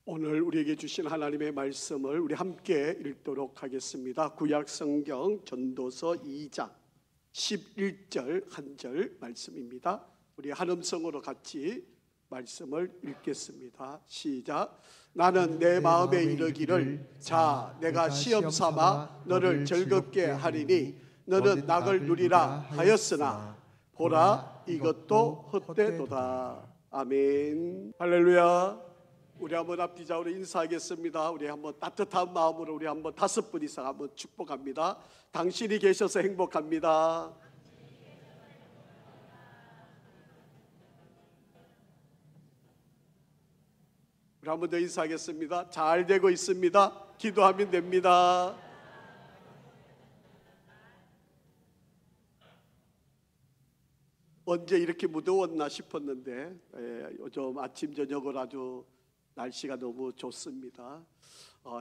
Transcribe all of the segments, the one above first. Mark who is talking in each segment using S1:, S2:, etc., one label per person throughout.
S1: 오늘 우리에게 주신 하나님의 말씀을 우리 함께 읽도록 하겠습니다. 구약 성경 전도서 2장 11절 한 절 말씀입니다. 우리 한 음성으로 같이 말씀을 읽겠습니다. 시작. 나는 내 마음에 이르기를 자 내가 시험 삼아 너를 즐겁게 하리니 너는 낙을 누리라 하였으나 보라 이것도 헛되도다. 아멘. 할렐루야. 우리 한번 앞뒤 좌우로 인사하겠습니다. 우리 한번 따뜻한 마음으로 우리 한번 5분 이상 한번 축복합니다. 당신이 계셔서 행복합니다. 우리 한번 더 인사하겠습니다. 잘 되고 있습니다. 기도하면 됩니다. 언제 이렇게 무더웠나 싶었는데 요즘 아침 저녁을 아주 날씨가 너무 좋습니다.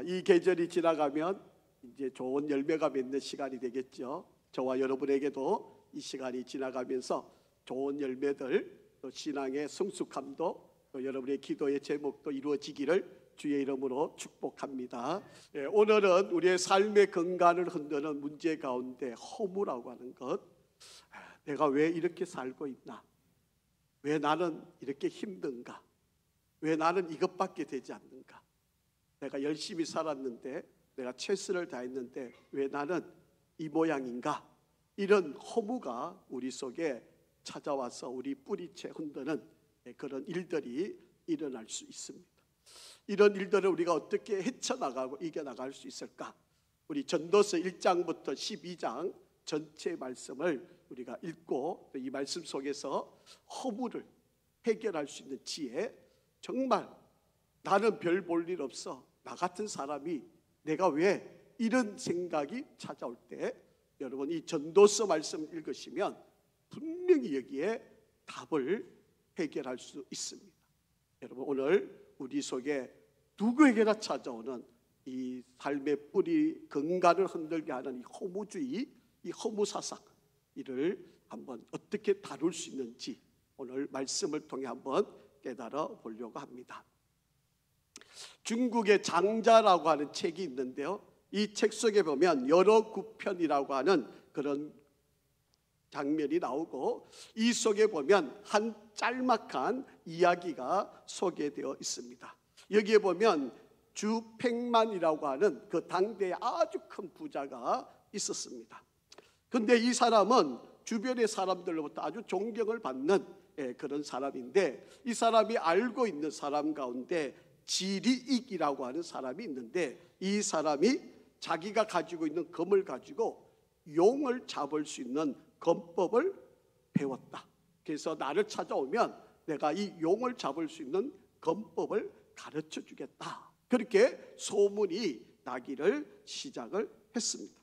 S1: 이 계절이 지나가면 이제 좋은 열매가 맺는 시간이 되겠죠. 저와 여러분에게도 이 시간이 지나가면서 좋은 열매들, 또 신앙의 성숙함도, 또 여러분의 기도의 제목도 이루어지기를 주의 이름으로 축복합니다. 오늘은 우리의 삶의 건강을 흔드는 문제 가운데 허무라고 하는 것, 내가 왜 이렇게 살고 있나? 왜 나는 이렇게 힘든가? 왜 나는 이것밖에 되지 않는가? 내가 열심히 살았는데, 내가 최선을 다했는데 왜 나는 이 모양인가? 이런 허무가 우리 속에 찾아와서 우리 뿌리채 흔드는 그런 일들이 일어날 수 있습니다. 이런 일들을 우리가 어떻게 헤쳐나가고 이겨나갈 수 있을까? 우리 전도서 1장부터 12장 전체 말씀을 우리가 읽고 이 말씀 속에서 허무를 해결할 수 있는 지혜, 정말 나는 별 볼 일 없어, 나 같은 사람이 내가 왜 이런 생각이 찾아올 때 여러분 이 전도서 말씀 읽으시면 분명히 여기에 답을 해결할 수 있습니다. 여러분 오늘 우리 속에 누구에게나 찾아오는 이 삶의 뿌리 건강을 흔들게 하는 이 허무주의, 이 허무사상, 이를 한번 어떻게 다룰 수 있는지 오늘 말씀을 통해 한번 깨달아 보려고 합니다. 중국의 장자라고 하는 책이 있는데요, 이 책 속에 보면 여러 구편이라고 하는 그런 장면이 나오고 이 속에 보면 한 짤막한 이야기가 소개되어 있습니다. 여기에 보면 주팽만이라고 하는 그 당대의 아주 큰 부자가 있었습니다. 근데 이 사람은 주변의 사람들로부터 아주 존경을 받는 그런 사람인데, 이 사람이 알고 있는 사람 가운데 지리익이라고 하는 사람이 있는데, 이 사람이 자기가 가지고 있는 검을 가지고 용을 잡을 수 있는 검법을 배웠다. 그래서 나를 찾아오면 내가 이 용을 잡을 수 있는 검법을 가르쳐 주겠다. 그렇게 소문이 나기를 시작을 했습니다.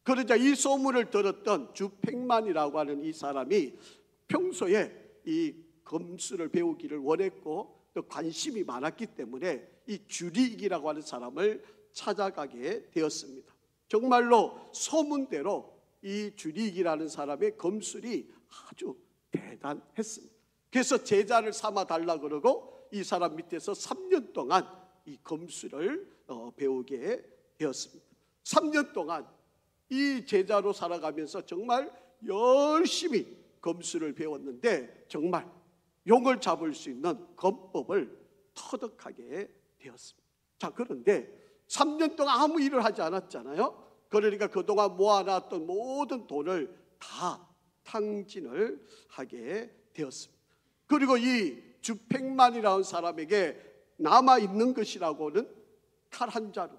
S1: 그러자 이 소문을 들었던 주팽만이라고 하는 이 사람이 평소에 이 검술을 배우기를 원했고 또 관심이 많았기 때문에 이 주리익이라고 하는 사람을 찾아가게 되었습니다. 정말로 소문대로 이 주리익이라는 사람의 검술이 아주 대단했습니다. 그래서 제자를 삼아 달라 그러고 이 사람 밑에서 3년 동안 이 검술을 배우게 되었습니다. 3년 동안 이 제자로 살아가면서 정말 열심히 검술을 배웠는데 정말 용을 잡을 수 있는 검법을 터득하게 되었습니다. 자, 그런데 3년 동안 아무 일을 하지 않았잖아요. 그러니까 그동안 모아놨던 모든 돈을 다 탕진을 하게 되었습니다. 그리고 이 주팽만이라는 사람에게 남아있는 것이라고는 칼 한 자루,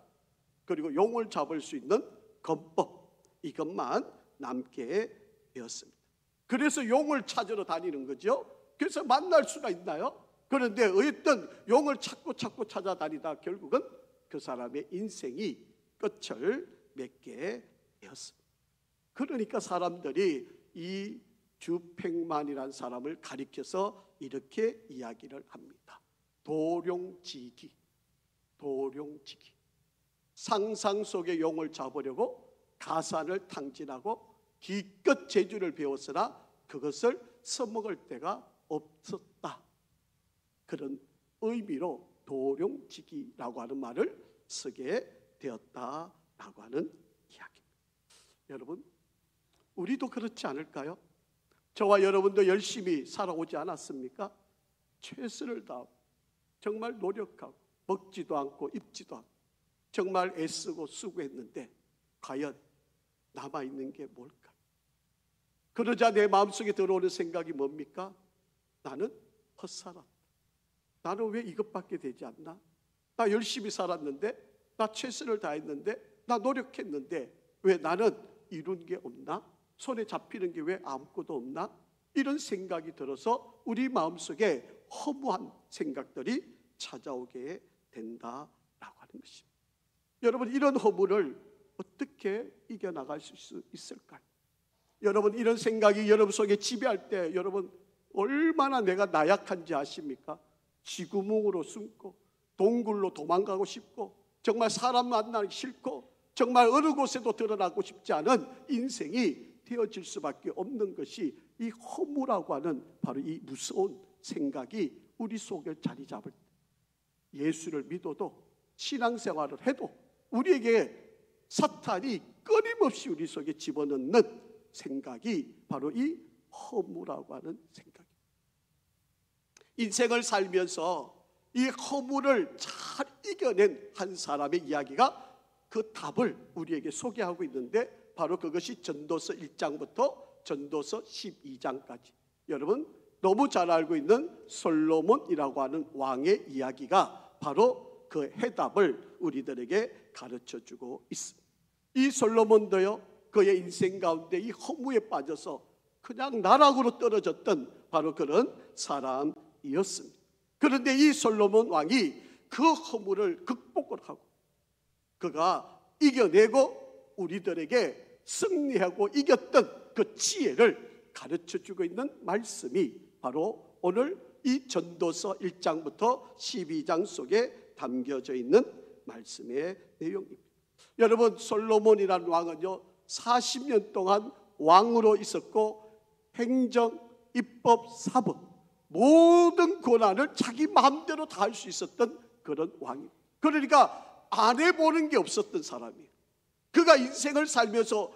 S1: 그리고 용을 잡을 수 있는 검법, 이것만 남게 되었습니다. 그래서 용을 찾으러 다니는 거죠. 그래서 만날 수가 있나요? 그런데 어쨌든 용을 찾고 찾아다니다 결국은 그 사람의 인생이 끝을 맺게 되었습니다. 그러니까 사람들이 이 주팽만이라는 사람을 가리켜서 이렇게 이야기를 합니다. 도룡지기. 상상 속의 용을 잡으려고 가산을 탕진하고 기껏 재주를 배웠으나 그것을 써먹을 데가 없었다. 그런 의미로 도룡지기라고 하는 말을 쓰게 되었다라고 하는 이야기입니다. 여러분, 우리도 그렇지 않을까요? 저와 여러분도 열심히 살아오지 않았습니까? 최선을 다하고 정말 노력하고 먹지도 않고 입지도 않고 정말 애쓰고 수고했는데 과연 남아있는 게 뭘까? 그러자 내 마음속에 들어오는 생각이 뭡니까? 나는 헛살았다. 나는 왜 이것밖에 되지 않나? 나 열심히 살았는데, 나 최선을 다했는데, 나 노력했는데 왜 나는 이룬 게 없나? 손에 잡히는 게 왜 아무것도 없나? 이런 생각이 들어서 우리 마음속에 허무한 생각들이 찾아오게 된다라고 하는 것입니다. 여러분, 이런 허무를 어떻게 이겨나갈 수 있을까요? 여러분, 이런 생각이 여러분 속에 지배할 때 여러분 얼마나 내가 나약한지 아십니까? 쥐구멍으로 숨고 동굴로 도망가고 싶고 정말 사람 만나기 싫고 정말 어느 곳에도 드러나고 싶지 않은 인생이 되어질 수밖에 없는 것이 이 허무라고 하는 바로 이 무서운 생각이 우리 속에 자리 잡을 때, 예수를 믿어도 신앙생활을 해도 우리에게 사탄이 끊임없이 우리 속에 집어넣는 생각이 바로 이 허무라고 하는 생각입니다. 인생을 살면서 이 허무를 잘 이겨낸 한 사람의 이야기가 그 답을 우리에게 소개하고 있는데 바로 그것이 전도서 1장부터 전도서 12장까지 여러분 너무 잘 알고 있는 솔로몬이라고 하는 왕의 이야기가 바로 그 해답을 우리들에게 가르쳐주고 있습니다. 이 솔로몬도요, 그의 인생 가운데 이 허무에 빠져서 그냥 나락으로 떨어졌던 바로 그런 사람이었습니다. 그런데 이 솔로몬 왕이 그 허무를 극복을 하고 그가 이겨내고 우리들에게 승리하고 이겼던 그 지혜를 가르쳐주고 있는 말씀이 바로 오늘 이 전도서 1장부터 12장 속에 담겨져 있는 말씀의 내용입니다. 여러분, 솔로몬이라는 왕은요 40년 동안 왕으로 있었고 행정, 입법, 사법 모든 권한을 자기 마음대로 다 할 수 있었던 그런 왕입니다. 그러니까 안 해보는 게 없었던 사람이에요. 그가 인생을 살면서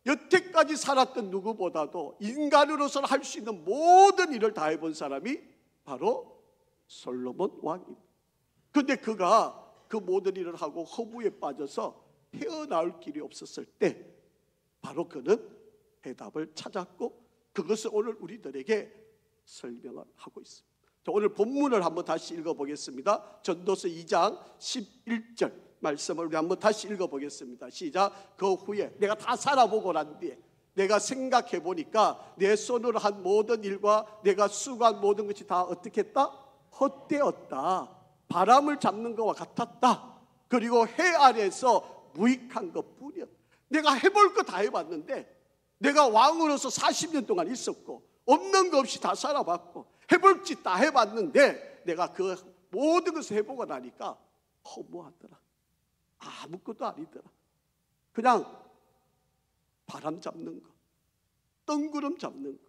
S1: 여태까지 살았던 누구보다도 인간으로서 할 수 있는 모든 일을 다 해본 사람이 바로 솔로몬 왕입니다. 그런데 그가 그 모든 일을 하고 허무에 빠져서 헤어나올 길이 없었을 때 바로 그는 해답을 찾았고 그것을 오늘 우리들에게 설명을 하고 있습니다. 자, 오늘 본문을 한번 다시 읽어보겠습니다. 전도서 2장 11절 말씀을 우리 한번 다시 읽어보겠습니다. 시작. 그 후에 내가 다 살아보고 난 뒤에 내가 생각해 보니까 내 손으로 한 모든 일과 내가 수고한 모든 것이 다 어떻게 했다? 헛되었다. 바람을 잡는 것과 같았다. 그리고 해 아래에서 무익한 것뿐이었다. 내가 해볼 거 다 해봤는데 내가 왕으로서 40년 동안 있었고 없는 거 없이 다 살아봤고 해볼 짓 다 해봤는데 내가 그 모든 것을 해보고 나니까 허무하더라. 아무것도 아니더라. 그냥 바람 잡는 거, 뜬구름 잡는 거,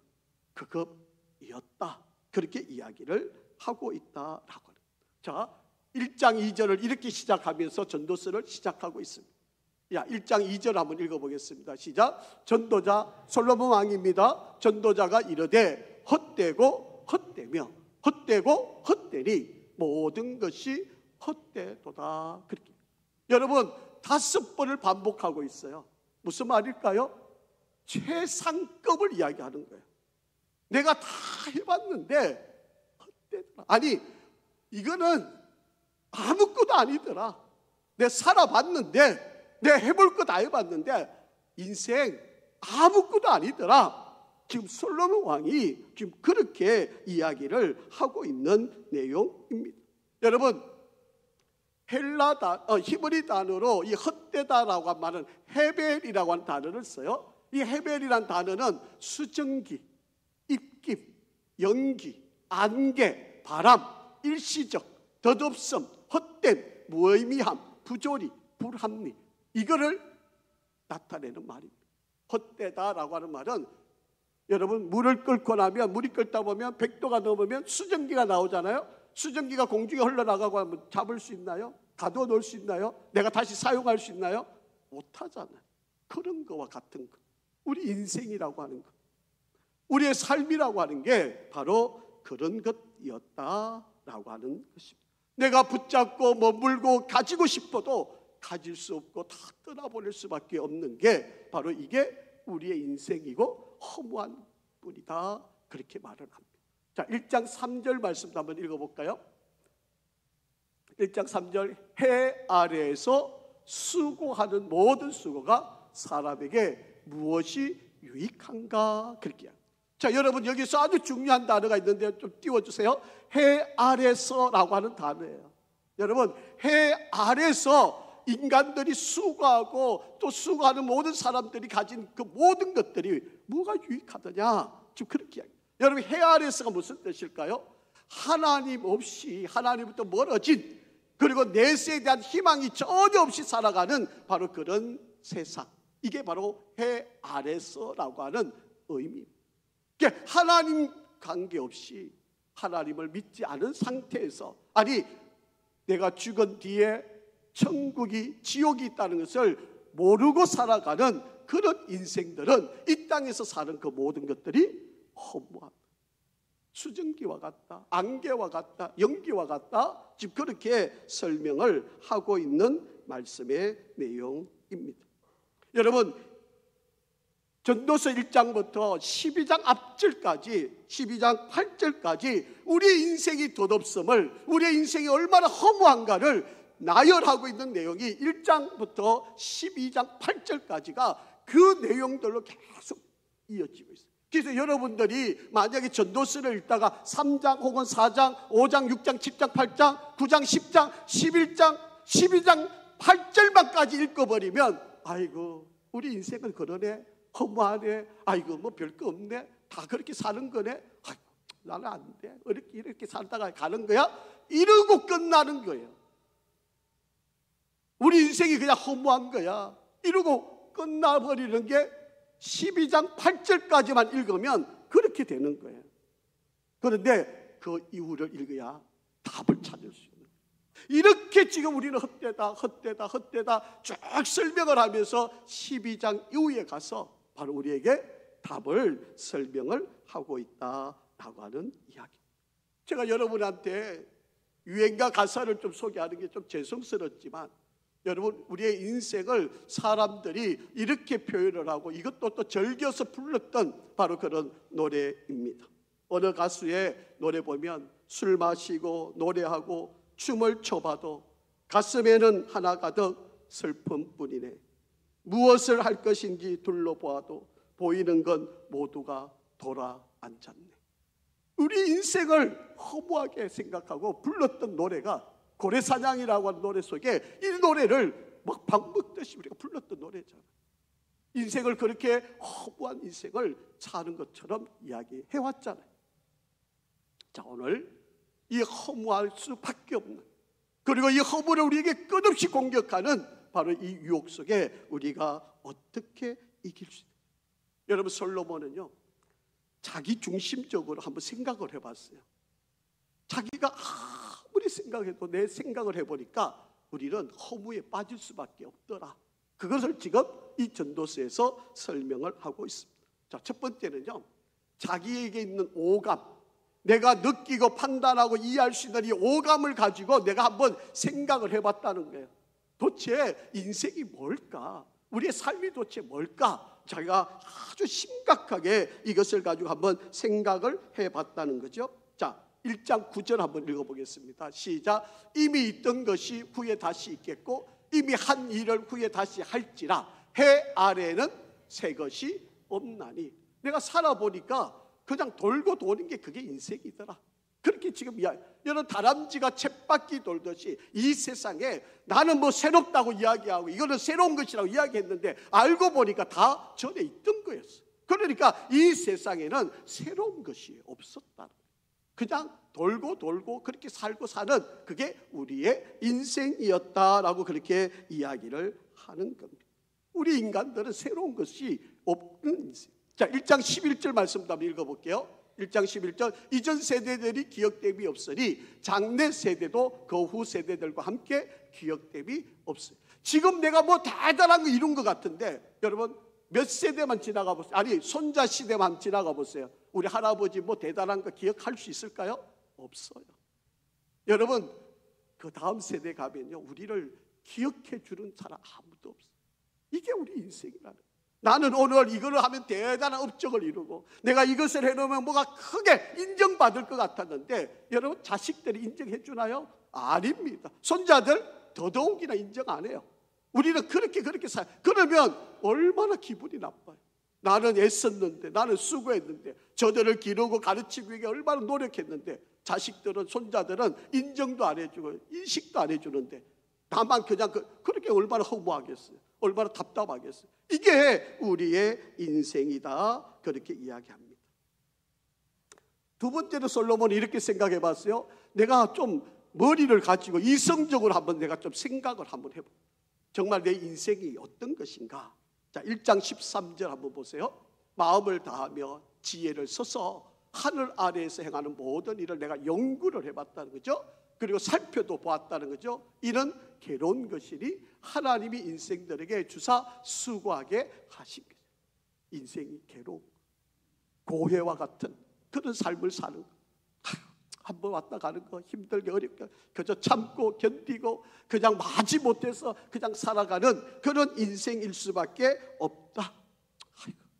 S1: 그것이었다. 그렇게 이야기를 하고 있다라고 합니다. 자, 1장 2절을 이렇게 시작하면서 전도서를 시작하고 있습니다. 1장 2절 한번 읽어보겠습니다. 시작. 전도자 솔로몬 왕입니다. 전도자가 이르되 헛되고 헛되며 헛되고 헛되니 모든 것이 헛되도다. 그렇게 여러분 5번을 반복하고 있어요. 무슨 말일까요? 최상급을 이야기하는 거예요. 내가 다 해봤는데 헛되더라. 아니 이거는 아무것도 아니더라. 내가 살아봤는데 내가 해볼 거 다 해봤는데 인생 아무것도 아니더라. 지금 솔로몬 왕이 지금 그렇게 이야기를 하고 있는 내용입니다. 여러분 히브리 단어로 이 헛되다라고 한 말은 헤벨이라고 하는 단어를 써요. 이 헤벨이라는 단어는 수증기, 입김, 연기, 안개, 바람, 일시적, 덧없음, 헛됨, 무의미함, 부조리, 불합리 이거를 나타내는 말입니다. 헛되다라고 하는 말은 여러분 물을 끓고 나면 물이 끓다 보면 100도가 넘으면 수증기가 나오잖아요. 수증기가 공중에 흘러나가고 하면 잡을 수 있나요? 가둬놓을 수 있나요? 내가 다시 사용할 수 있나요? 못하잖아요. 그런 거와 같은 거. 우리 인생이라고 하는 것, 우리의 삶이라고 하는 게 바로 그런 것이었다라고 하는 것입니다. 내가 붙잡고 머물고 가지고 싶어도 가질 수 없고 다 떠나보낼 수밖에 없는 게 바로 이게 우리의 인생이고 허무한 뿐이다, 그렇게 말을 합니다. 자, 1장 3절 말씀도 한번 읽어볼까요? 1장 3절, 해 아래에서 수고하는 모든 수고가 사람에게 무엇이 유익한가, 그렇게 합니다. 자, 여러분 여기서 아주 중요한 단어가 있는데 좀 띄워주세요. 해 아래서라고 하는 단어예요. 여러분, 해 아래서 인간들이 수고하고 또 수고하는 모든 사람들이 가진 그 모든 것들이 뭐가 유익하더냐, 지금 그렇게 이야기해요. 여러분, 해 아래서가 무슨 뜻일까요? 하나님 없이, 하나님부터 멀어진, 그리고 내세에 대한 희망이 전혀 없이 살아가는 바로 그런 세상, 이게 바로 해 아래서라고 하는 의미입니다. 그러니까 하나님 관계없이 하나님을 믿지 않은 상태에서, 아니 내가 죽은 뒤에 천국이 지옥이 있다는 것을 모르고 살아가는 그런 인생들은 이 땅에서 사는 그 모든 것들이 허무하다, 수증기와 같다, 안개와 같다, 연기와 같다, 지금 그렇게 설명을 하고 있는 말씀의 내용입니다. 여러분, 전도서 1장부터 12장 앞절까지, 12장 8절까지 우리의 인생이 덧없음을, 우리의 인생이 얼마나 허무한가를 나열하고 있는 내용이 1장부터 12장 8절까지가 그 내용들로 계속 이어지고 있어요. 그래서 여러분들이 만약에 전도서를 읽다가 3장 혹은 4장, 5장, 6장, 7장, 8장, 9장, 10장, 11장, 12장 8절만까지 읽어버리면 아이고 우리 인생은 그러네, 허무하네, 아이고 뭐 별거 없네, 다 그렇게 사는 거네, 아이고 나는 안 돼, 이렇게 살다가 가는 거야, 이러고 끝나는 거예요. 우리 인생이 그냥 허무한 거야, 이러고 끝나버리는 게 12장 8절까지만 읽으면 그렇게 되는 거예요. 그런데 그 이후를 읽어야 답을 찾을 수 있는 거예요. 이렇게 지금 우리는 헛되다 쭉 설명을 하면서 12장 이후에 가서 바로 우리에게 답을 설명을 하고 있다라고 하는 이야기. 제가 여러분한테 유행가 가사를 좀 소개하는 게 좀 죄송스럽지만, 여러분 우리의 인생을 사람들이 이렇게 표현을 하고 이것도 또 즐겨서 불렀던 바로 그런 노래입니다. 어느 가수의 노래 보면 술 마시고 노래하고 춤을 춰봐도 가슴에는 하나 가득 슬픔뿐이네. 무엇을 할 것인지 둘러보아도 보이는 건 모두가 돌아앉았네. 우리 인생을 허무하게 생각하고 불렀던 노래가 고래사냥이라고 하는 노래 속에 이 노래를 막 방먹듯이 우리가 불렀던 노래잖아요. 인생을 그렇게 허무한 인생을 사는 것처럼 이야기해왔잖아요. 자, 오늘 이 허무할 수밖에 없는, 그리고 이 허무를 우리에게 끝없이 공격하는 바로 이 유혹 속에 우리가 어떻게 이길 수 있을까요? 여러분, 솔로몬은요 자기 중심적으로 한번 생각을 해봤어요. 자기가 아무리 생각해도 내 생각을 해보니까 우리는 허무에 빠질 수밖에 없더라. 그것을 지금 이 전도서에서 설명을 하고 있습니다. 자, 첫 번째는요, 자기에게 있는 오감, 내가 느끼고 판단하고 이해할 수 있는 이 오감을 가지고 내가 한번 생각을 해봤다는 거예요. 도대체 인생이 뭘까? 우리의 삶이 도대체 뭘까? 자기가 아주 심각하게 이것을 가지고 한번 생각을 해봤다는 거죠. 자, 1장 9절 한번 읽어보겠습니다. 시작. 이미 있던 것이 후에 다시 있겠고 이미 한 일을 후에 다시 할지라 해 아래에는 새 것이 없나니. 내가 살아보니까 그냥 돌고 도는 게 그게 인생이더라. 그렇게 지금 여러분, 다람쥐가 쳇바퀴 돌듯이 이 세상에 나는 뭐 새롭다고 이야기하고 이거는 새로운 것이라고 이야기했는데 알고 보니까 다 전에 있던 거였어. 그러니까 이 세상에는 새로운 것이 없었다. 그냥 돌고 그렇게 살고 사는 그게 우리의 인생이었다라고 그렇게 이야기를 하는 겁니다. 우리 인간들은 새로운 것이 없는 인생. 자, 1장 11절 말씀도 한번 읽어볼게요. 1장 11절 이전 세대들이 기억됨이 없으니 장래 세대도 그 후 세대들과 함께 기억됨이 없어요. 지금 내가 뭐 대단한 거 이룬 것 같은데 여러분 몇 세대만 지나가 보세요. 아니 손자 시대만 지나가 보세요. 우리 할아버지 뭐 대단한 거 기억할 수 있을까요? 없어요. 여러분 그 다음 세대 가면요 우리를 기억해 주는 사람 아무도 없어요. 이게 우리 인생이라는 거예요. 나는 오늘 이거를 하면 대단한 업적을 이루고 내가 이것을 해놓으면 뭐가 크게 인정받을 것 같았는데 여러분 자식들이 인정해 주나요? 아닙니다. 손자들 더더욱이나 인정 안 해요. 우리는 그렇게 살. 그러면 얼마나 기분이 나빠요. 나는 애썼는데 나는 수고했는데 저들을 기르고 가르치기 위해 얼마나 노력했는데 자식들은 손자들은 인정도 안 해주고 인식도 안 해주는데 나만 그냥 그렇게 얼마나 허무하겠어요. 얼마나 답답하겠어요. 이게 우리의 인생이다 그렇게 이야기합니다. 두 번째로 솔로몬이 이렇게 생각해 봤어요. 내가 좀 머리를 가지고 이성적으로 한번 내가 좀 생각을 한번 해볼게요. 정말 내 인생이 어떤 것인가. 자 1장 13절 한번 보세요. 마음을 다하며 지혜를 써서 하늘 아래에서 행하는 모든 일을 내가 연구를 해봤다는 거죠. 그리고 살펴도 보았다는 거죠. 이는 괴로운 것이니 하나님이 인생들에게 주사 수고하게 하신 거죠. 인생이 괴로운 고해와 같은 그런 삶을 사는 거. 한번 왔다 가는 거 힘들게 어렵게 그저 참고 견디고 그냥 마지 못해서 그냥 살아가는 그런 인생일 수밖에 없다.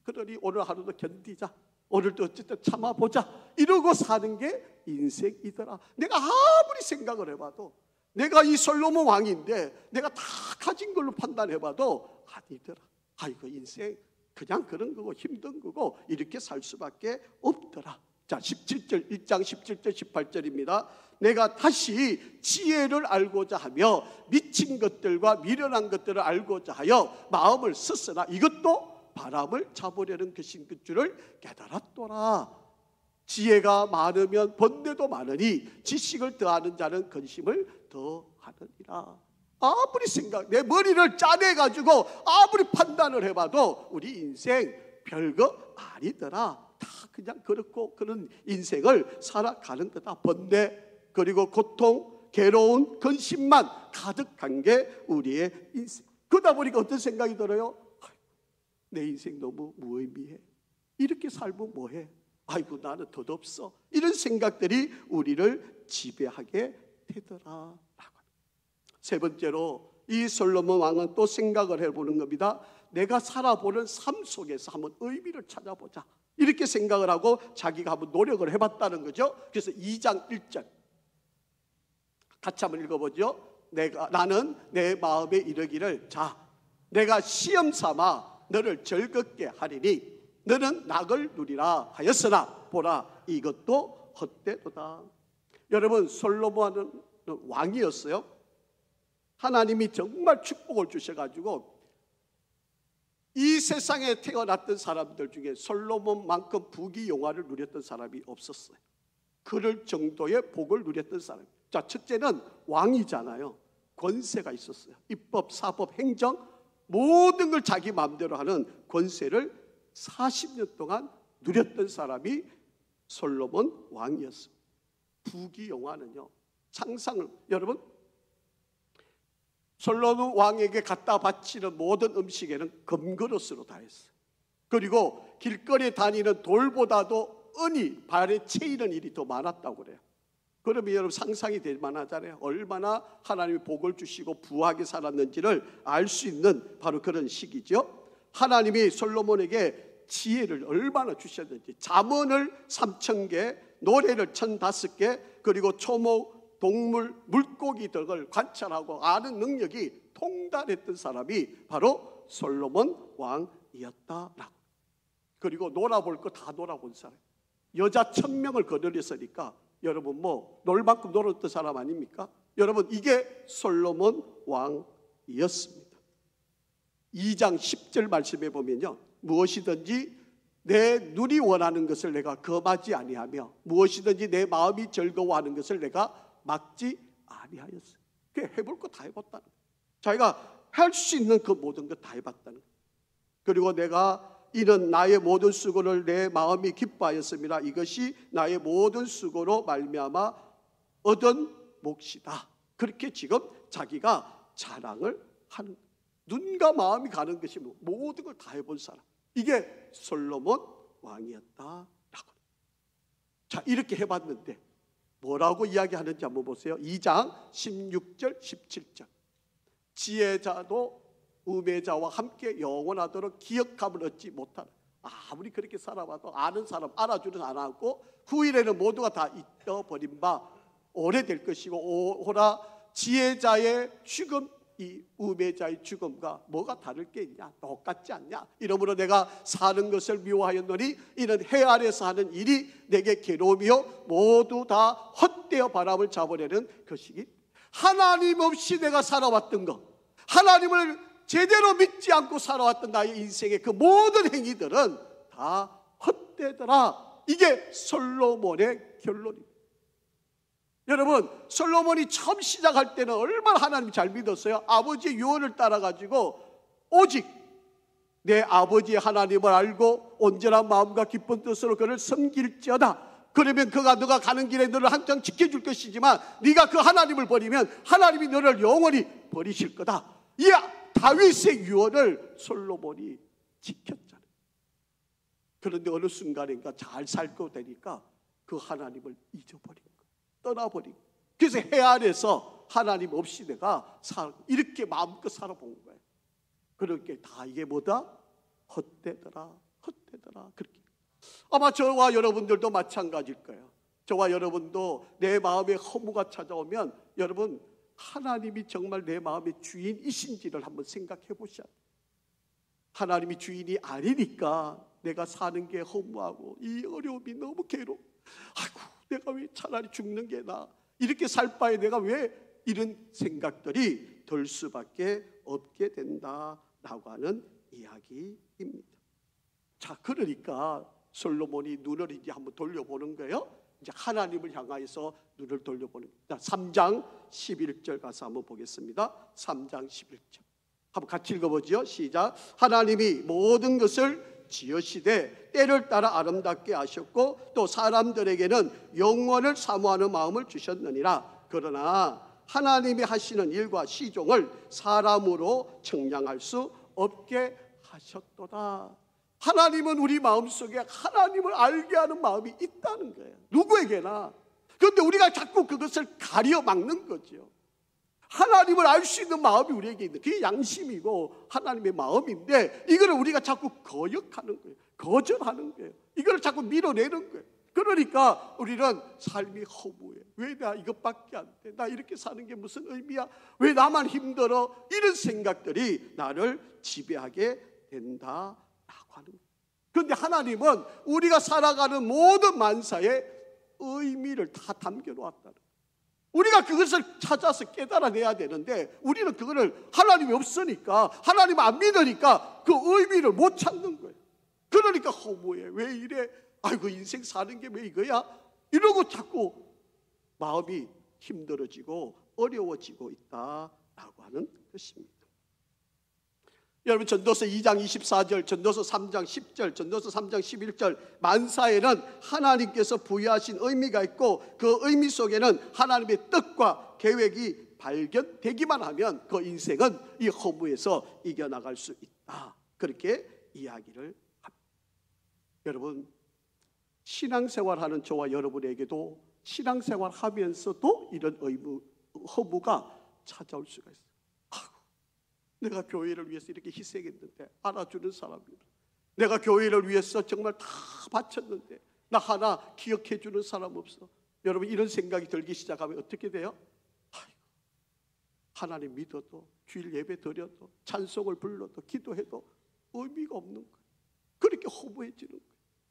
S1: 그러니 오늘 하루도 견디자. 오늘도 어쨌든 참아보자. 이러고 사는 게 인생이더라. 내가 아무리 생각을 해봐도 내가 이 솔로몬 왕인데 내가 다 가진 걸로 판단해봐도 아니더라. 아이고 인생 그냥 그런 거고 힘든 거고 이렇게 살 수밖에 없더라. 자 17절 1장 17절 18절입니다. 내가 다시 지혜를 알고자 하며 미친 것들과 미련한 것들을 알고자 하여 마음을 썼으나 이것도 바람을 잡으려는 것인 그 줄을 깨달았더라. 지혜가 많으면 번뇌도 많으니 지식을 더하는 자는 근심을 더하느니라. 아무리 내 머리를 짜내가지고 아무리 판단을 해봐도 우리 인생 별거 아니더라. 다 그냥 그렇고 그런 인생을 살아가는 거다. 번뇌 그리고 고통 괴로운 근심만 가득한 게 우리의 인생. 그러다 보니까 어떤 생각이 들어요? 내 인생 너무 무의미해. 이렇게 살면 뭐해? 아이고 나는 덧없어. 이런 생각들이 우리를 지배하게 되더라. 세 번째로 이 솔로몬 왕은 또 생각을 해보는 겁니다. 내가 살아보는 삶 속에서 한번 의미를 찾아보자. 이렇게 생각을 하고 자기가 한번 노력을 해봤다는 거죠. 그래서 2장 1절 같이 한번 읽어보죠. 나는 내 마음에 이르기를 자 내가 시험 삼아 너를 즐겁게 하리니 너는 낙을 누리라 하였으나 보라 이것도 헛되도다. 여러분 솔로몬은 왕이었어요. 하나님이 정말 축복을 주셔가지고 이 세상에 태어났던 사람들 중에 솔로몬만큼 부귀영화를 누렸던 사람이 없었어요. 그럴 정도의 복을 누렸던 사람. 자, 첫째는 왕이잖아요. 권세가 있었어요. 입법, 사법, 행정 모든 걸 자기 마음대로 하는 권세를 40년 동안 누렸던 사람이 솔로몬 왕이었습니다. 부귀영화는요. 상상을 여러분 솔로몬 왕에게 갖다 바치는 모든 음식에는 금그릇으로 다 했어요. 그리고 길거리에 다니는 돌보다도 은이 발에 채이는 일이 더 많았다고 그래요. 그러면 여러분 상상이 될 만하잖아요. 얼마나 하나님이 복을 주시고 부하게 살았는지를 알 수 있는 바로 그런 시기죠. 하나님이 솔로몬에게 지혜를 얼마나 주셨는지 잠언을 3,000개, 노래를 1,005개, 그리고 초목, 동물, 물고기 등을 관찰하고 아는 능력이 통달했던 사람이 바로 솔로몬 왕이었다라고. 그리고 놀아볼 거 다 놀아본 사람. 여자 1,000명을 거느렸으니까 여러분 뭐 놀 만큼 놀았던 사람 아닙니까? 여러분 이게 솔로몬 왕이었습니다. 2장 10절 말씀해 보면요. 무엇이든지 내 눈이 원하는 것을 내가 금하지 아니하며 무엇이든지 내 마음이 즐거워하는 것을 내가 막지 아니하였어요. 해볼 거 다 해봤다는 거예요. 자기가 할 수 있는 그 모든 것 다 해봤다는 거예요. 그리고 내가 이는 나의 모든 수고를 내 마음이 기뻐하였습니다. 이것이 나의 모든 수고로 말미암아 얻은 몫이다. 그렇게 지금 자기가 자랑을 하는, 눈과 마음이 가는 것이 모든 걸 다 해본 사람, 이게 솔로몬 왕이었다라고. 자, 이렇게 해봤는데 뭐라고 이야기하는지 한번 보세요. 2장 16절 17절. 지혜자도 우매자와 함께 영원하도록 기억함을 얻지 못하라. 아무리 그렇게 살아봐도 아는 사람 알아주는 안 하고 후일에는 모두가 다 잊어버린 바 오래될 것이고, 오라 지혜자의 죽음 이 우매자의 죽음과 뭐가 다를 게 있냐, 똑같지 않냐. 이러므로 내가 사는 것을 미워하였노니 이는 해 아래서 하는 일이 내게 괴로움이요 모두 다 헛되어 바람을 잡으려는 것이기. 하나님 없이 내가 살아왔던 것, 하나님을 제대로 믿지 않고 살아왔던 나의 인생의 그 모든 행위들은 다 헛되더라. 이게 솔로몬의 결론입니다. 여러분, 솔로몬이 처음 시작할 때는 얼마나 하나님 잘 믿었어요. 아버지의 유언을 따라가지고 오직 내 아버지의 하나님을 알고 온전한 마음과 기쁜 뜻으로 그를 섬길지어다. 그러면 그가 너가 가는 길에 너를 항상 지켜줄 것이지만 네가 그 하나님을 버리면 하나님이 너를 영원히 버리실 거다. 이 다윗의 유언을 솔로몬이 지켰잖아요. 그런데 어느 순간인가 잘 살고 되니까 그 하나님을 잊어버린 거예요. 떠나버린 거예요. 그래서 해 아래서 하나님 없이 내가 이렇게 마음껏 살아본 거예요. 그렇게 다 이게 뭐다? 헛되더라, 헛되더라. 그렇게. 아마 저와 여러분들도 마찬가지일 거예요. 저와 여러분도 내 마음에 허무가 찾아오면 여러분, 하나님이 정말 내 마음의 주인이신지를 한번 생각해 보셔야 돼요. 하나님이 주인이 아니니까 내가 사는 게 허무하고 이 어려움이 너무 괴로워. 아이고, 내가 왜 차라리 죽는 게 나아. 이렇게 살 바에 내가 왜 이런 생각들이 들 수밖에 없게 된다라고 하는 이야기입니다. 자, 그러니까 솔로몬이 눈을 이제 한번 돌려보는 거예요. 이제 하나님을 향하여서 눈을 돌려보는 거예요. 3장 11절 가서 한번 보겠습니다. 3장 11절 한번 같이 읽어보죠. 시작. 하나님이 모든 것을 지으시되 때를 따라 아름답게 하셨고 또 사람들에게는 영원을 사모하는 마음을 주셨느니라. 그러나 하나님이 하시는 일과 시종을 사람으로 측량할 수 없게 하셨도다. 하나님은 우리 마음속에 하나님을 알게 하는 마음이 있다는 거예요. 누구에게나. 그런데 우리가 자꾸 그것을 가려막는 거죠. 하나님을 알 수 있는 마음이 우리에게 있는, 그게 양심이고 하나님의 마음인데 이거를 우리가 자꾸 거역하는 거예요. 거절하는 거예요. 이걸 자꾸 밀어내는 거예요. 그러니까 우리는 삶이 허무해. 왜 나 이것밖에 안 돼? 나 이렇게 사는 게 무슨 의미야? 왜 나만 힘들어? 이런 생각들이 나를 지배하게 된다라고 하는 거예요. 그런데 하나님은 우리가 살아가는 모든 만사에 의미를 다 담겨놓았다는 거예요. 우리가 그것을 찾아서 깨달아내야 되는데 우리는 그거를, 하나님이 없으니까, 하나님 안 믿으니까 그 의미를 못 찾는 거예요. 그러니까 허무해. 왜 이래? 아이고, 인생 사는 게 왜 이거야? 이러고 자꾸 마음이 힘들어지고 어려워지고 있다라고 하는 것입니다. 여러분, 전도서 2장 24절, 전도서 3장 10절, 전도서 3장 11절 만사에는 하나님께서 부여하신 의미가 있고 그 의미 속에는 하나님의 뜻과 계획이 발견되기만 하면 그 인생은 이 허무에서 이겨나갈 수 있다. 그렇게 이야기를 합니다. 여러분, 신앙생활하는 저와 여러분에게도 신앙생활하면서도 이런 허무가 찾아올 수가 있어요. 내가 교회를 위해서 이렇게 희생했는데 알아주는 사람이, 내가 교회를 위해서 정말 다 바쳤는데 나 하나 기억해 주는 사람 없어. 여러분, 이런 생각이 들기 시작하면 어떻게 돼요? 아이고, 하나님 믿어도, 주일 예배 드려도, 찬송을 불러도, 기도해도 의미가 없는 거예요. 그렇게 허무해지는 거예요.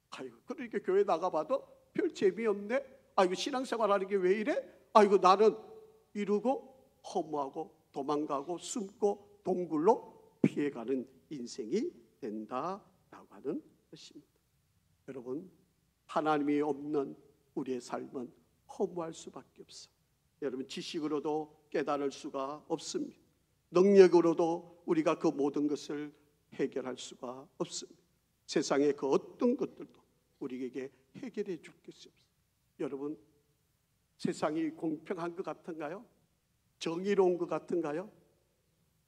S1: 아이고, 그러니까 교회 나가봐도 별 재미없네. 아이고, 신앙생활하는 게 왜 이래? 아이고, 나는 이러고 허무하고 도망가고 숨고 동굴로 피해가는 인생이 된다라고 하는 것입니다. 여러분, 하나님이 없는 우리의 삶은 허무할 수밖에 없어요. 여러분, 지식으로도 깨달을 수가 없습니다. 능력으로도 우리가 그 모든 것을 해결할 수가 없습니다. 세상의 그 어떤 것들도 우리에게 해결해 줄 것이 없어요. 여러분, 세상이 공평한 것 같은가요? 정의로운 것 같은가요?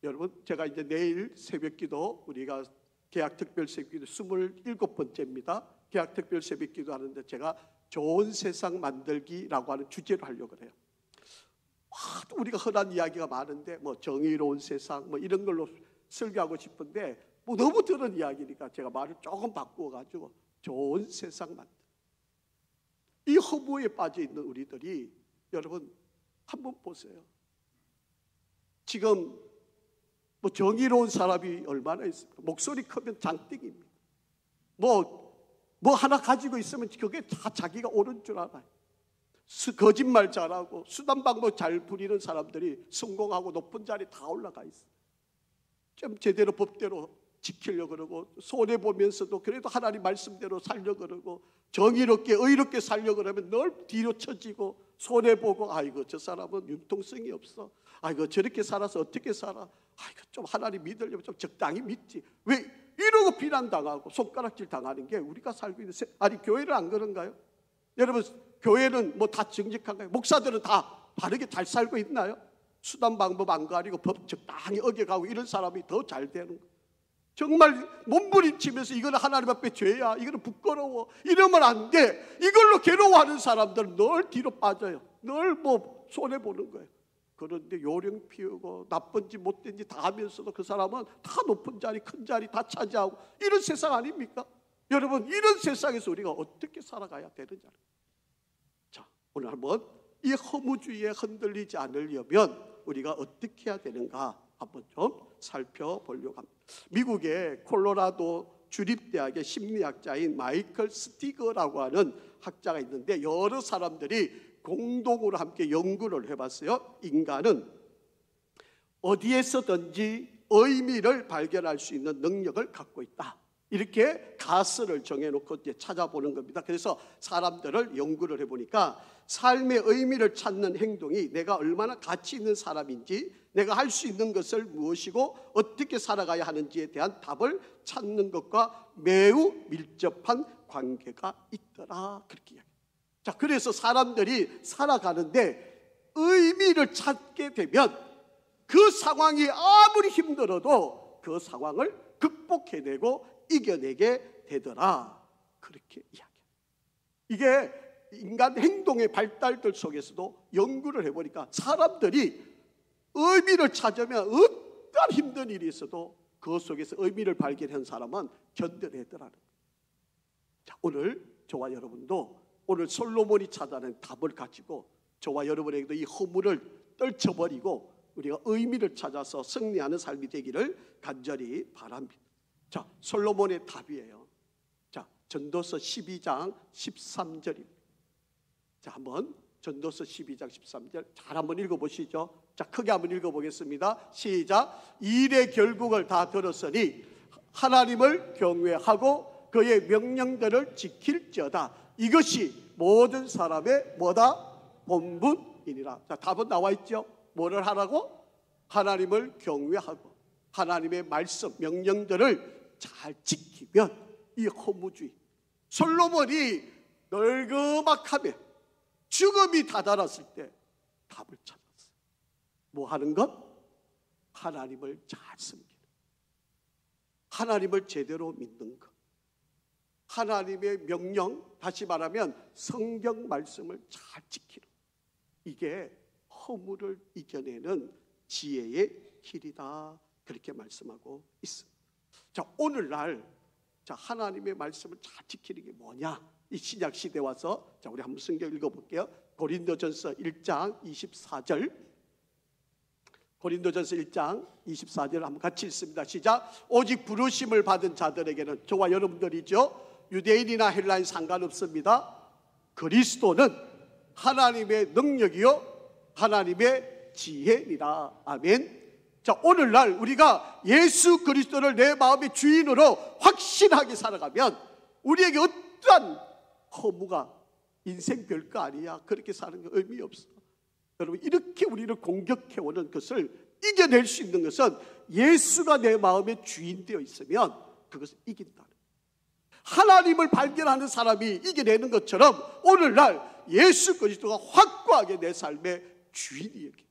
S1: 여러분, 제가 이제 내일 새벽기도, 우리가 개학특별 새벽기도 27번째입니다. 개학특별 새벽기도 하는데 제가 좋은 세상 만들기라고 하는 주제로 하려고 해요. 우리가 흔한 이야기가 많은데 뭐 정의로운 세상 뭐 이런 걸로 설교하고 싶은데 뭐 너무 들은 이야기니까 제가 말을 조금 바꾸어가지고 좋은 세상 만들. 이 허무에 빠져 있는 우리들이 여러분 한번 보세요. 지금 뭐 정의로운 사람이 얼마나 있습니까? 목소리 크면 장땡입니다. 뭐 하나 가지고 있으면 그게 다 자기가 옳은 줄 알아요. 거짓말 잘하고 수단 방법 잘 부리는 사람들이 성공하고 높은 자리에 다 올라가 있어요. 좀 제대로 법대로 지키려고 그러고 손해보면서도 그래도 하나님 말씀대로 살려고 그러고 정의롭게 의롭게 살려고 그러면 늘 뒤로 처지고 손해보고 아이고 저 사람은 융통성이 없어. 아이고 저렇게 살아서 어떻게 살아. 아이고 좀 하나님 믿으려면 좀 적당히 믿지. 왜 이러고 비난당하고 손가락질 당하는 게 우리가 살고 있는 아니 교회는 안 그런가요? 여러분 교회는 뭐 다 정직한가요? 목사들은 다 바르게 잘 살고 있나요? 수단 방법 안 가리고 법 적당히 어겨가고 이런 사람이 더 잘 되는 거예요. 정말 몸부림치면서 이거는 하나님 앞에 죄야, 이거는 부끄러워, 이러면 안 돼. 이걸로 괴로워하는 사람들은 늘 뒤로 빠져요. 늘 뭐 손해보는 거예요. 그런데 요령 피우고 나쁜지 못된지 다 하면서도 그 사람은 다 높은 자리 큰 자리 다 차지하고 이런 세상 아닙니까? 여러분 이런 세상에서 우리가 어떻게 살아가야 되느냐. 자, 오늘 한번 이 허무주의에 흔들리지 않으려면 우리가 어떻게 해야 되는가 한번 좀 살펴보려고 합니다. 미국의 콜로라도 주립대학의 심리학자인 마이클 스티거라고 하는 학자가 있는데 여러 사람들이 공동으로 함께 연구를 해봤어요. 인간은 어디에서든지 의미를 발견할 수 있는 능력을 갖고 있다. 이렇게 가설을 정해놓고 이제 찾아보는 겁니다. 그래서 사람들을 연구를 해보니까 삶의 의미를 찾는 행동이 내가 얼마나 가치 있는 사람인지, 내가 할 수 있는 것을 무엇이고 어떻게 살아가야 하는지에 대한 답을 찾는 것과 매우 밀접한 관계가 있더라. 그렇게 이야기해요. 자, 그래서 사람들이 살아가는데 의미를 찾게 되면 그 상황이 아무리 힘들어도 그 상황을 극복해내고 이겨내게 되더라. 그렇게 이야기해요. 이게 인간 행동의 발달들 속에서도 연구를 해보니까 사람들이 의미를 찾으면 어떤 힘든 일이 있어도 그 속에서 의미를 발견한 사람은 견뎌내더라는 거예요. 자, 오늘 저와 여러분도 오늘 솔로몬이 찾아낸 답을 가지고 저와 여러분에게도 이 허물을 떨쳐버리고 우리가 의미를 찾아서 승리하는 삶이 되기를 간절히 바랍니다. 자, 솔로몬의 답이에요. 자, 전도서 12장 13절입니다. 자, 한번 전도서 12장 13절 잘 한번 읽어보시죠. 자, 크게 한번 읽어보겠습니다. 시작. 일의 결국을 다 들었으니 하나님을 경외하고 그의 명령들을 지킬지어다. 이것이 모든 사람의 뭐다? 본분이니라. 자, 답은 나와 있죠. 뭐를 하라고? 하나님을 경외하고 하나님의 말씀, 명령들을 잘 지키면 이 허무주의, 솔로몬이 널그막하며 죽음이 다다랐을 때 답을 찾았어요. 뭐 하는 것? 하나님을 잘 섬기는, 하나님을 제대로 믿는 것, 하나님의 명령, 다시 말하면 성경 말씀을 잘 지키는, 이게 허물을 이겨내는 지혜의 길이다. 그렇게 말씀하고 있습니다. 자, 오늘날 자, 하나님의 말씀을 잘 지키는 게 뭐냐? 이 신약 시대 와서 자, 우리 한번 성경 읽어볼게요. 고린도전서 1장 24절. 고린도전서 1장 24절 한번 같이 읽습니다. 시작. 오직 부르심을 받은 자들에게는, 저와 여러분들이죠, 유대인이나 헬라인 상관없습니다. 그리스도는 하나님의 능력이요 하나님의 지혜니라. 아멘. 자, 오늘날 우리가 예수 그리스도를 내 마음의 주인으로 확신하게 살아가면 우리에게 어떠한 허무가 인생 별거 아니야, 그렇게 사는 거 의미 없어. 여러분, 이렇게 우리를 공격해오는 것을 이겨낼 수 있는 것은 예수가 내 마음의 주인 되어 있으면 그것을 이긴다는 거예요. 하나님을 발견하는 사람이 이겨내는 것처럼 오늘날 예수 그리스도가 확고하게 내 삶의 주인이 여기.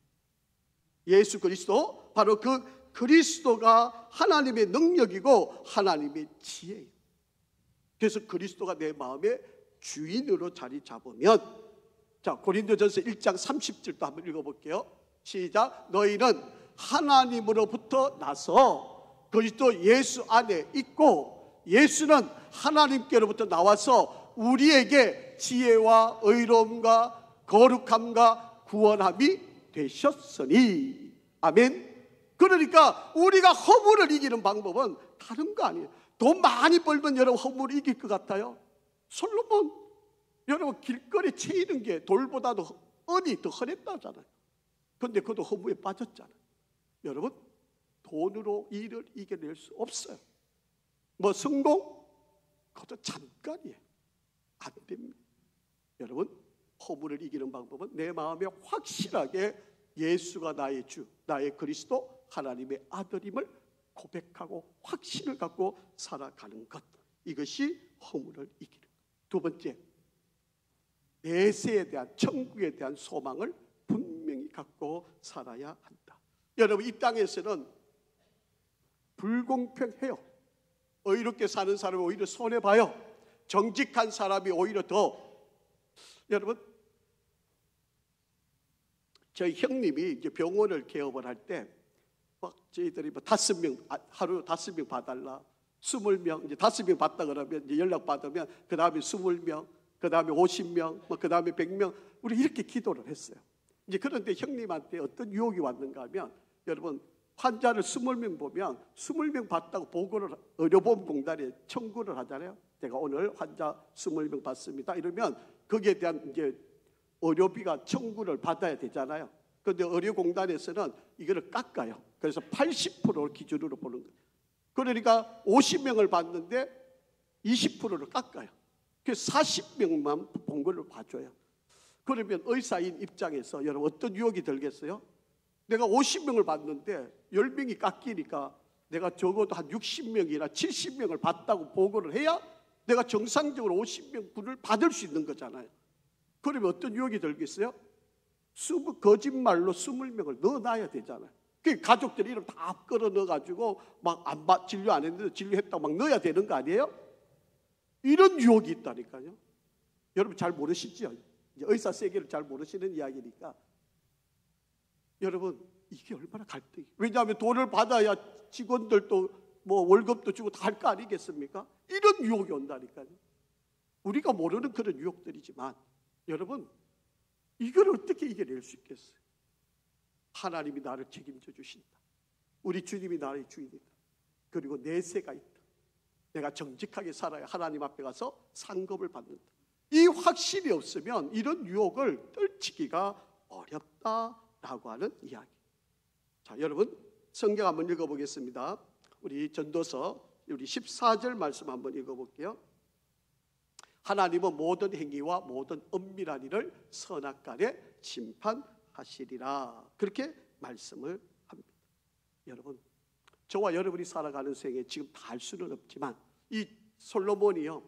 S1: 예수 그리스도, 바로 그 그리스도가 하나님의 능력이고 하나님의 지혜예요. 그래서 그리스도가 내 마음의 주인으로 자리 잡으면, 자, 고린도전서 1장 30절도 한번 읽어볼게요. 시작. 너희는 하나님으로부터 나서 그리스도 예수 안에 있고 예수는 하나님께로부터 나와서 우리에게 지혜와 의로움과 거룩함과 구원함이 되셨으니. 아멘. 그러니까 우리가 허물을 이기는 방법은 다른 거 아니에요. 돈 많이 벌면 여러분 허물을 이길 것 같아요? 솔로몬, 여러분 길거리 채이는 게 돌보다도 은이 더 흔했다잖아요. 그런데 그도 허무에 빠졌잖아요. 여러분, 돈으로 일을 이겨낼 수 없어요. 뭐 성공? 그것도 잠깐이에요. 안 됩니다. 여러분, 허물을 이기는 방법은 내 마음에 확실하게 예수가 나의 주, 나의 그리스도, 하나님의 아들임을 고백하고 확신을 갖고 살아가는 것, 이것이 허물을 이기는 것. 두 번째, 내세에 대한, 천국에 대한 소망을 분명히 갖고 살아야 한다. 여러분, 이 땅에서는 불공평해요. 의롭게 사는 사람이 오히려 손해봐요. 정직한 사람이 오히려 더. 여러분, 저희 형님이 이제 병원을 개업을 할 때 막 저희들이 뭐 5명, 하루 5명 봐달라, 20명, 이제 5명 봤다 그러면 이제 연락 받으면 그 다음에 20명, 그 다음에 50명, 뭐 그 다음에 100명, 우리 이렇게 기도를 했어요. 이제 그런데 형님한테 어떤 유혹이 왔는가 하면, 여러분, 환자를 20명 보면 20명 봤다고 보고를 의료보험공단에 청구를 하잖아요. 제가 오늘 환자 20명 봤습니다. 이러면 거기에 대한 이제 의료비가 청구를 받아야 되잖아요. 그런데 의료공단에서는 이거를 깎아요. 그래서 80%를 기준으로 보는 거예요. 그러니까 50명을 봤는데 20%를 깎아요. 그래서 40명만 본 걸로 봐줘요. 그러면 의사인 입장에서 여러분 어떤 유혹이 들겠어요? 내가 50명을 봤는데 10명이 깎이니까 내가 적어도 한 60명이나 70명을 봤다고 보고를 해야 내가 정상적으로 50명 분을 받을 수 있는 거잖아요. 그러면 어떤 유혹이 들겠어요? 거짓말로 20명을 넣어놔야 되잖아요. 그 가족들이 이름 다 끌어 넣어가지고 막 진료 안 했는데 진료했다고 막 넣어야 되는 거 아니에요? 이런 유혹이 있다니까요. 여러분 잘 모르시죠? 의사 세계를 잘 모르시는 이야기니까. 여러분, 이게 얼마나 갈등이. 왜냐하면 돈을 받아야 직원들도 뭐 월급도 주고 다 할 거 아니겠습니까? 이런 유혹이 온다니까요. 우리가 모르는 그런 유혹들이지만 여러분, 이걸 어떻게 이겨낼 수 있겠어요? 하나님이 나를 책임져 주신다. 우리 주님이 나의 주인이다. 그리고 내세가 있다. 내가 정직하게 살아야 하나님 앞에 가서 상급을 받는다. 이 확신이 없으면 이런 유혹을 떨치기가 어렵다라고 하는 이야기. 자, 여러분 성경 한번 읽어보겠습니다. 우리 전도서 우리 14절 말씀 한번 읽어볼게요. 하나님은 모든 행위와 모든 은밀한 일을 선악간에 심판하시리라. 그렇게 말씀을 합니다. 여러분, 저와 여러분이 살아가는 생에 지금 다 알 수는 없지만 이 솔로몬이요,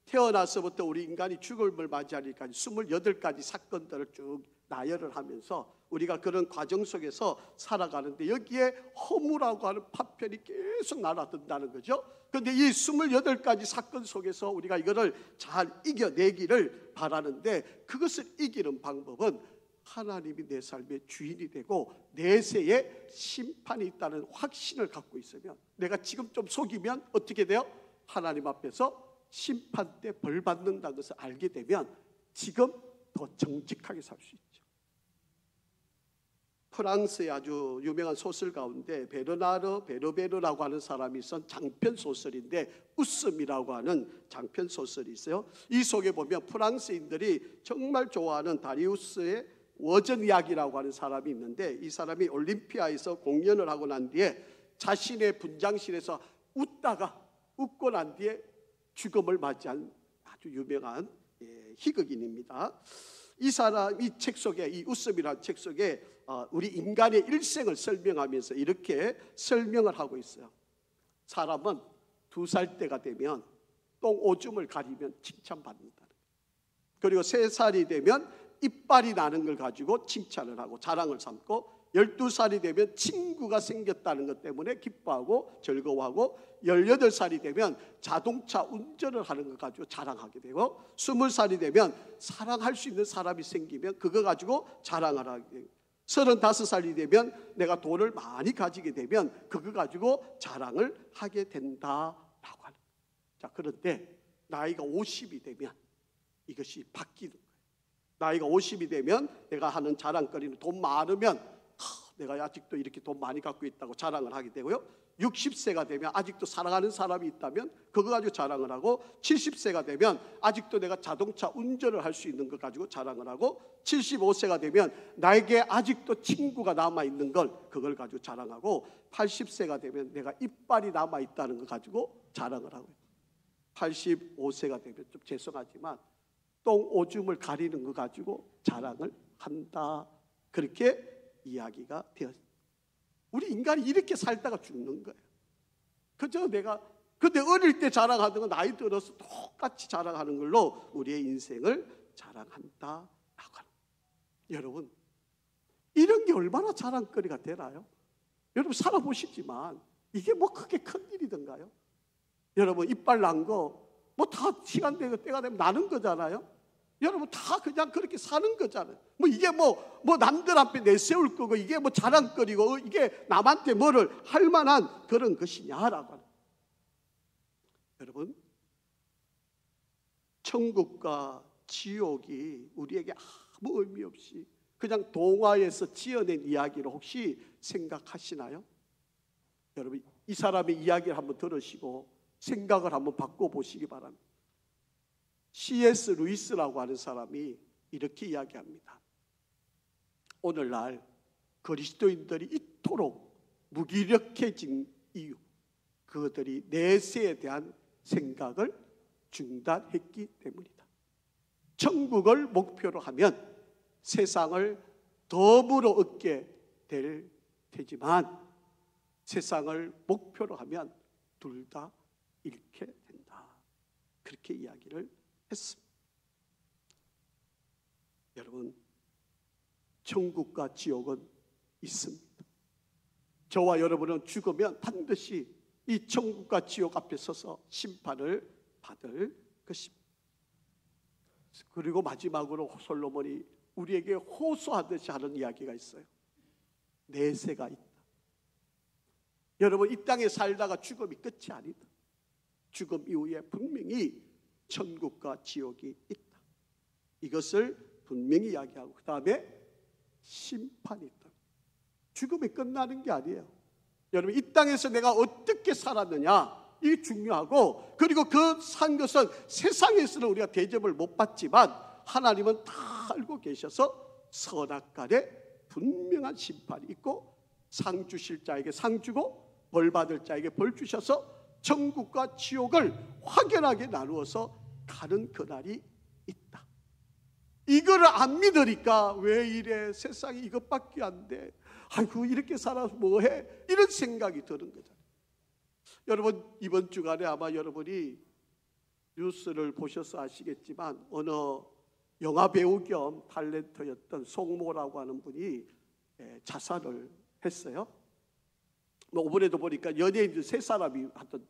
S1: 태어나서부터 우리 인간이 죽음을 맞이하니까 28가지 사건들을 쭉 나열을 하면서 우리가 그런 과정 속에서 살아가는데 여기에 허무라고 하는 파편이 계속 날아든다는 거죠. 그런데 이 28가지 사건 속에서 우리가 이거를 잘 이겨내기를 바라는데, 그것을 이기는 방법은 하나님이 내 삶의 주인이 되고 내세에 심판이 있다는 확신을 갖고 있으면, 내가 지금 좀 속이면 어떻게 돼요? 하나님 앞에서 심판 때 벌 받는다는 것을 알게 되면 지금 더 정직하게 살 수 있죠. 프랑스의 아주 유명한 소설 가운데 베르나르 베르베르라고 하는 사람이 쓴 장편 소설인데 웃음이라고 하는 장편 소설이 있어요. 이 속에 보면 프랑스인들이 정말 좋아하는 다리우스의 워전약이라고 하는 사람이 있는데, 이 사람이 올림피아에서 공연을 하고 난 뒤에 자신의 분장실에서 웃고 난 뒤에 죽음을 맞이한 아주 유명한 희극인입니다. 이 사람, 이 책 속에, 이 웃음이라는 책 속에 우리 인간의 일생을 설명하면서 이렇게 설명을 하고 있어요. 사람은 2살 때가 되면 똥 오줌을 가리면 칭찬받는다는 거예요. 그리고 3살이 되면 이빨이 나는 걸 가지고 칭찬을 하고 자랑을 삼고, 12살이 되면 친구가 생겼다는 것 때문에 기뻐하고 즐거워하고, 18살이 되면 자동차 운전을 하는 것 가지고 자랑하게 되고, 20살이 되면 사랑할 수 있는 사람이 생기면 그거 가지고 자랑을 하게 되고, 35살이 되면 내가 돈을 많이 가지게 되면 그거 가지고 자랑을 하게 된다라고 하는 거예요. 자, 그런데 나이가 50이 되면 이것이 바뀌는 거예요. 나이가 50이 되면 내가 하는 자랑거리는 돈 많으면 내가 아직도 이렇게 돈 많이 갖고 있다고 자랑을 하게 되고요. 60세가 되면 아직도 사랑하는 사람이 있다면 그거 가지고 자랑을 하고, 70세가 되면 아직도 내가 자동차 운전을 할 수 있는 것 가지고 자랑을 하고, 75세가 되면 나에게 아직도 친구가 남아있는 걸 그걸 가지고 자랑하고, 80세가 되면 내가 이빨이 남아있다는 것 가지고 자랑을 하고요. 85세가 되면 좀 죄송하지만 똥 오줌을 가리는 것 가지고 자랑을 한다. 그렇게 이야기가 되었습니다. 우리 인간이 이렇게 살다가 죽는 거예요. 그저 내가 근데 어릴 때 자랑하던 건 나이 들어서 똑같이 자랑하는 걸로 우리의 인생을 자랑한다라고 하는. 여러분, 이런 게 얼마나 자랑거리가 되나요? 여러분 살아보시지만 이게 뭐 크게 큰 일이던가요? 여러분 이빨 난 거 뭐 다 시간 되고 때가 되면 나는 거잖아요. 여러분 다 그냥 그렇게 사는 거잖아요. 뭐 이게 뭐 남들 앞에 내세울 거고 이게 뭐 자랑거리고 이게 남한테 뭐를 할 만한 그런 것이냐라고 하는. 여러분, 천국과 지옥이 우리에게 아무 의미 없이 그냥 동화에서 지어낸 이야기로 혹시 생각하시나요? 여러분 이 사람의 이야기를 한번 들으시고 생각을 한번 바꿔보시기 바랍니다. C.S. 루이스라고 하는 사람이 이렇게 이야기합니다. 오늘날 그리스도인들이 이토록 무기력해진 이유, 그들이 내세에 대한 생각을 중단했기 때문이다. 천국을 목표로 하면 세상을 덤으로 얻게 될 테지만 세상을 목표로 하면 둘 다 잃게 된다. 그렇게 이야기를 했습니다. 여러분, 천국과 지옥은 있습니다. 저와 여러분은 죽으면 반드시 이 천국과 지옥 앞에 서서 심판을 받을 것입니다. 그리고 마지막으로 솔로몬이 우리에게 호소하듯이 하는 이야기가 있어요. 내세가 있다. 여러분 이 땅에 살다가 죽음이 끝이 아니다. 죽음 이후에 분명히 천국과 지옥이 있다. 이것을 분명히 이야기하고 그 다음에 심판이 있다. 죽음이 끝나는 게 아니에요. 여러분 이 땅에서 내가 어떻게 살았느냐 이게 중요하고, 그리고 그 산 것은 세상에서는 우리가 대접을 못 받지만 하나님은 다 알고 계셔서 선악간에 분명한 심판이 있고, 상 주실 자에게 상 주고 벌 받을 자에게 벌 주셔서 천국과 지옥을 확연하게 나누어서 가는 그날이 있다. 이거를 안 믿으니까 왜 이래, 세상이 이것밖에 안 돼, 아이고 이렇게 살아서 뭐해, 이런 생각이 드는 거잖아요. 여러분 이번 주간에 아마 여러분이 뉴스를 보셔서 아시겠지만 어느 영화 배우 겸 탤런트였던 송모라고 하는 분이 자살을 했어요. 뭐 이번에도 보니까 연예인들 3사람이 하여튼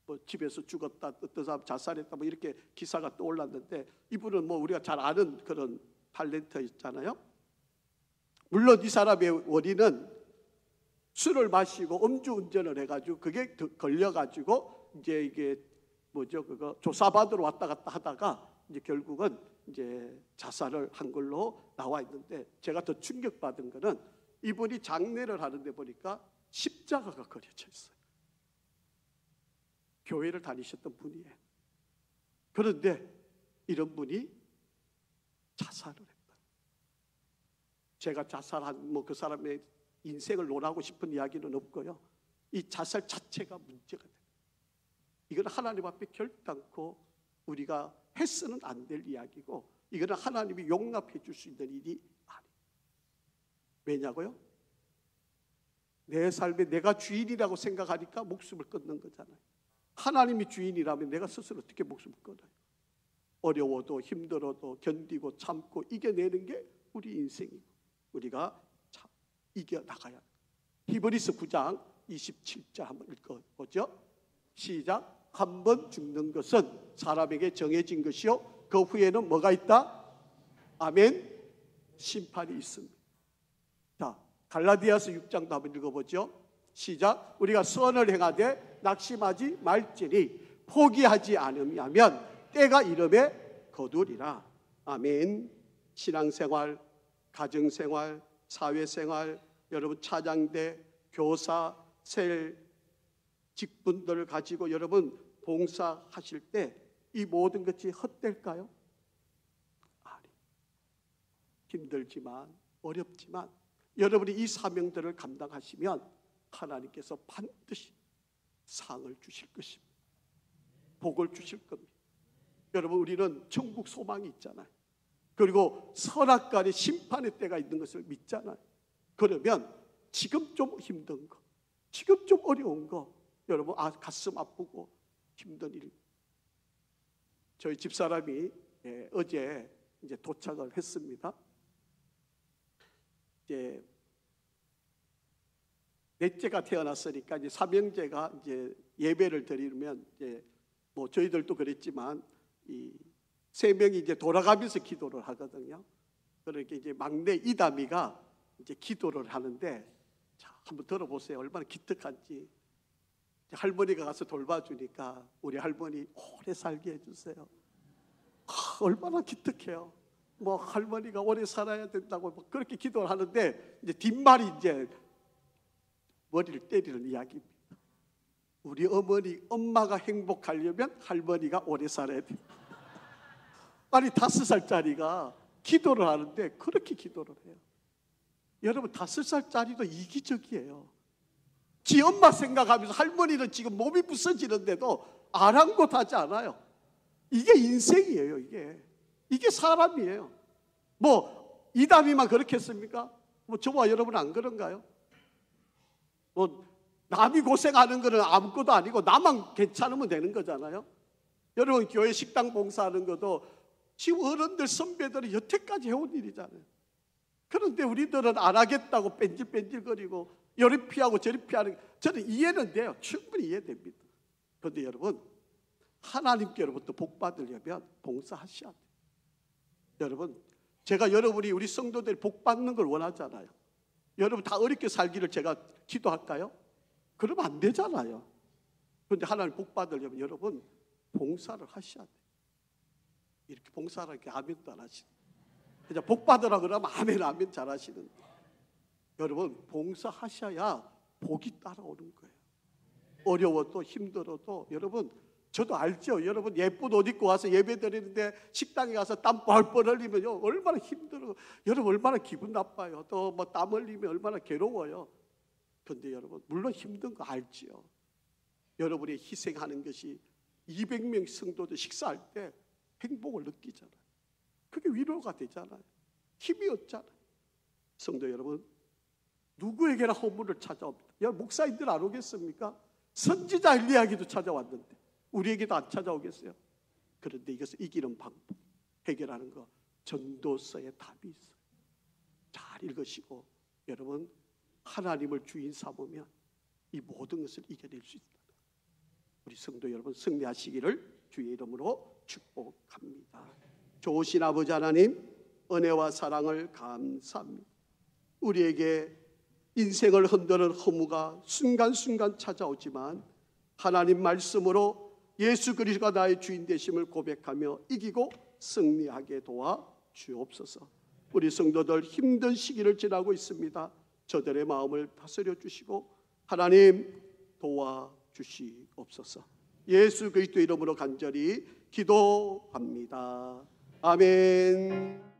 S1: 뭐 집에서 죽었다, 어떤 사람 자살했다, 뭐 이렇게 기사가 떠올랐는데, 이분은 뭐 우리가 잘 아는 그런 탤런트였잖아요. 물론 이 사람의 원인은 술을 마시고 음주운전을 해가지고 그게 걸려가지고 이제 이게 뭐죠, 그거 조사받으러 왔다 갔다 하다가 이제 결국은 이제 자살을 한 걸로 나와 있는데, 제가 더 충격받은 거는 이분이 장례를 하는데 보니까 십자가가 그려져 있어요. 교회를 다니셨던 분이에요. 그런데 이런 분이 자살을 했다. 제가 자살한 뭐 그 사람의 인생을 논하고 싶은 이야기는 없고요. 이 자살 자체가 문제가 돼요. 이건 하나님 앞에 결단코 우리가 해서는 안 될 이야기고, 이거는 하나님이 용납해 줄 수 있는 일이 아니에요. 왜냐고요? 내 삶에 내가 주인이라고 생각하니까 목숨을 끊는 거잖아요. 하나님이 주인이라면 내가 스스로 어떻게 목숨을 끊어요? 어려워도 힘들어도 견디고 참고 이겨내는 게 우리 인생이고 우리가 참 이겨나가야 해요. 히브리서 9장 27절 한번 읽어보죠. 시작. 한 번 죽는 것은 사람에게 정해진 것이요 그 후에는 뭐가 있다? 아멘. 심판이 있습니다. 자, 갈라디아서 6장도 한번 읽어보죠. 시작. 우리가 선을 행하되 낙심하지 말지니 포기하지 않으면 때가 이름에 거두리라. 아멘. 신앙생활, 가정생활, 사회생활, 여러분 차장대, 교사, 셀, 직분들을 가지고 여러분 봉사하실 때 이 모든 것이 헛될까요? 아니, 힘들지만 어렵지만 여러분이 이 사명들을 감당하시면 하나님께서 반드시 상을 주실 것입니다. 복을 주실 겁니다. 여러분 우리는 천국 소망이 있잖아요. 그리고 선악간의 심판의 때가 있는 것을 믿잖아요. 그러면 지금 좀 힘든 거, 지금 좀 어려운 거, 여러분 가슴 아프고 힘든 일. 저희 집사람이 어제 이제 도착을 했습니다. 이제 넷째가 태어났으니까 이제 삼형제가 이제 예배를 드리면 이제 뭐 저희들도 그랬지만 이 세 명이 이제 돌아가면서 기도를 하거든요. 그러니까 이제 막내 이담이가 이제 기도를 하는데 자, 한번 들어보세요. 얼마나 기특한지. 할머니가 가서 돌봐주니까 우리 할머니 오래 살게 해주세요. 얼마나 기특해요. 뭐 할머니가 오래 살아야 된다고 뭐 그렇게 기도를 하는데 이제 뒷말이 이제 머리를 때리는 이야기입니다. 우리 엄마가 행복하려면 할머니가 오래 살아야 돼. 아니 5살짜리가 기도를 하는데 그렇게 기도를 해요. 여러분 5살짜리도 이기적이에요. 지 엄마 생각하면서 할머니는 지금 몸이 부서지는데도 아랑곳하지 않아요. 이게 인생이에요. 이게 사람이에요. 뭐 이담이만 그렇게 했습니까? 뭐 저와 여러분 안 그런가요? 뭐 남이 고생하는 거는 아무것도 아니고 나만 괜찮으면 되는 거잖아요. 여러분 교회 식당 봉사하는 것도 지금 어른들 선배들이 여태까지 해온 일이잖아요. 그런데 우리들은 안 하겠다고 뺀질뺀질거리고 요리 피하고 저리 피하는 저는 이해는 돼요. 충분히 이해됩니다. 그런데 여러분 하나님께로부터 복 받으려면 봉사하셔야 돼요. 여러분 제가 여러분이 우리 성도들이 복 받는 걸 원하잖아요. 여러분 다 어렵게 살기를 제가 기도할까요? 그러면 안 되잖아요. 그런데 하나님 복 받으려면 여러분 봉사를 하셔야 돼요. 이렇게 봉사를 이렇게 아멘도 안 하시는. 그냥 복 받으라 그러면 아멘 잘하시는데 여러분 봉사하셔야 복이 따라오는 거예요. 어려워도 힘들어도 여러분 저도 알죠. 여러분 예쁜 옷 입고 와서 예배 드리는데 식당에 가서 땀 뻘뻘 흘리면요 얼마나 힘들어. 여러분 얼마나 기분 나빠요. 또 뭐 땀 흘리면 얼마나 괴로워요. 그런데 여러분 물론 힘든 거 알지요. 여러분이 희생하는 것이 200명 성도들 식사할 때 행복을 느끼잖아요. 그게 위로가 되잖아요. 힘이 없잖아요. 성도 여러분 누구에게나 허물을 찾아옵니다. 목사님들 안 오겠습니까? 선지자 엘리야기도 찾아왔는데 우리에게도 안 찾아오겠어요? 그런데 이것을 이기는 방법, 해결하는 거 전도서에 답이 있어요. 잘 읽으시고 여러분 하나님을 주인 삼으면 이 모든 것을 이겨낼 수 있다. 우리 성도 여러분 승리하시기를 주의 이름으로 축복합니다. 좋으신 아버지 하나님 은혜와 사랑을 감사합니다. 우리에게 인생을 흔드는 허무가 순간순간 찾아오지만 하나님 말씀으로 예수 그리스도가 나의 주인 되심을 고백하며 이기고 승리하게 도와 주옵소서. 우리 성도들 힘든 시기를 지나고 있습니다. 저들의 마음을 다스려 주시고 하나님 도와 주시옵소서. 예수 그리스도 이름으로 간절히 기도합니다. 아멘.